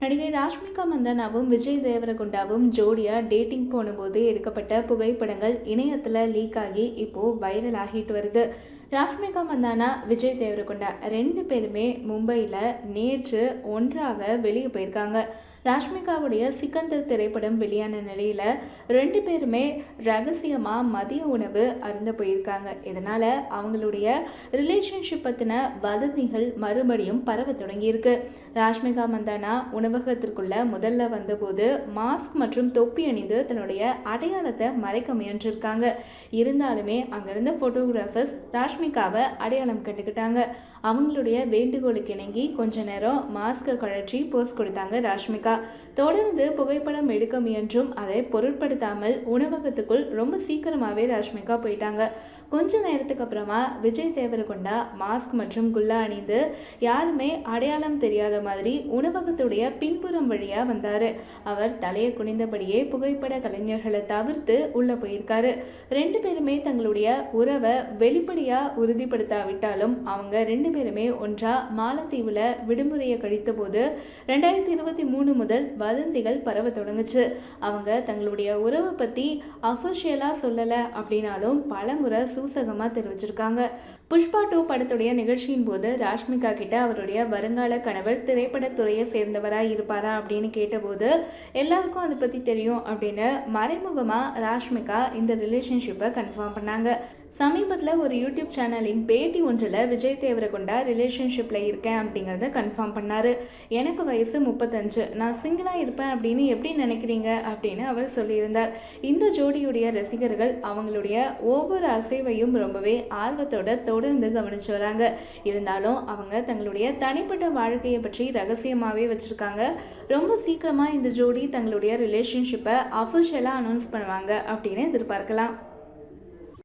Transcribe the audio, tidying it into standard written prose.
நடிகை ராஷ்மிகா மந்தனாவும் விஜய் தேவரகுண்டாவும் ஜோடியா டேட்டிங் போனபோது எடுக்கப்பட்ட புகைப்படங்கள் இணையத்தில் லீக் ஆகி இப்போ வைரல் ஆகிட்டு வருது. ராஷ்மிகா மந்தானா, விஜய் தேவரகுண்டா ரெண்டு பேருமே மும்பையில் நேற்று ஒன்றாக வெளியே போயிருக்காங்க. ராஷ்மிகாவுடைய சிக்கந்தர் திரைப்படம் வெளியான நிலையில் ரெண்டு பேருமே ரகசியமாக மதிய உணவு அருந்த போயிருக்காங்க. இதனால் அவங்களுடைய ரிலேஷன்ஷிப் பற்றின வதந்திகள் மறுபடியும் பரவ தொடங்கியிருக்கு. ராஷ்மிகா மந்தானா உணவகத்திற்குள்ள முதல்ல வந்தபோது மாஸ்க் மற்றும் தொப்பி அணிந்து தன்னுடைய அடையாளத்தை மறைக்க முயன்றிருக்காங்க. இருந்தாலுமே அங்கிருந்த ஃபோட்டோகிராஃபர்ஸ் ராஷ்மிகாவை அடையாளம் கண்டுக்கிட்டாங்க. அவங்களுடைய வேண்டுகோளுக்கு இணங்கி கொஞ்ச நேரம் மாஸ்கை கழற்றி போஸ் கொடுத்தாங்க ராஷ்மிகா. தொடர்ந்து புகைப்படம் எடுக்க முயன்றும் அதை பொருட்படுத்தாமல் உணவகத்துக்குள் ரொம்ப சீக்கிரமாகவே ராஷ்மிகா போயிட்டாங்க. கொஞ்ச நேரத்துக்கு அப்புறமா விஜய் தேவரகுண்டா மாஸ்க் மற்றும் குல்லா அணிந்து யாருமே அடையாளம் தெரியாத மாதிரி உணவகத்துடைய பின்புறம் வழியா வந்தாரு. அவர் தலையை குனிந்தபடியே புகைப்பட கலைஞர்களை தவிர்த்து உள்ள போயிருக்காரு. ரெண்டு பேருமே தங்களுடைய உறவை வெளிப்படையா உறுதிப்படுத்தாவிட்டாலும் அவங்க ரெண்டு பேருமே ஒன்றா மாலத்தீவுல விடுமுறையை கழித்த போது 2023 முதல் வதந்திகள் பரவ தொடங்குச்சு. அவங்க தங்களுடைய உறவை பத்தி அஃபிஷியலா சொல்லல அப்படின்னாலும் பலமுறை சூசகமா தெரிவிச்சிருக்காங்க. புஷ்பா 2 படத்துடைய நிகழ்ச்சியின் போது ராஷ்மிகா கிட்ட அவருடைய வருங்கால கணவர் திரைப்படத்துறையை சேர்ந்தவரா இருப்பாரா அப்படின்னு கேட்டபோது எல்லாருக்கும் அதை பத்தி தெரியும் அப்படின்னு மறைமுகமா ராஷ்மிகா இந்த ரிலேஷன்ஷிப்பை கன்ஃபார்ம் பண்ணாங்க. சமீபத்தில் ஒரு யூடியூப் சேனலின் பேட்டி ஒன்றில் விஜய் தேவரகுண்டா ரிலேஷன்ஷிப்பில் இருக்கேன் அப்படிங்கிறத கன்ஃபார்ம் பண்ணார். எனக்கு வயசு 35, நான் சிங்கிளாக இருப்பேன் அப்படின்னு எப்படி நினைக்கிறீங்க அப்படின்னு அவர் சொல்லியிருந்தார். இந்த ஜோடியுடைய ரசிகர்கள் அவங்களுடைய ஒவ்வொரு அசைவையும் ரொம்பவே ஆர்வத்தோட தொடர்ந்து கவனிச்சு வராங்க. இருந்தாலும் அவங்க தங்களுடைய தனிப்பட்ட வாழ்க்கையை பற்றி ரகசியமாகவே வச்சுருக்காங்க. ரொம்ப சீக்கிரமாக இந்த ஜோடி தங்களுடைய ரிலேஷன்ஷிப்பை அஃபிஷியலாக அனௌன்ஸ் பண்ணுவாங்க அப்படின்னு எதிர்பார்க்கலாம்.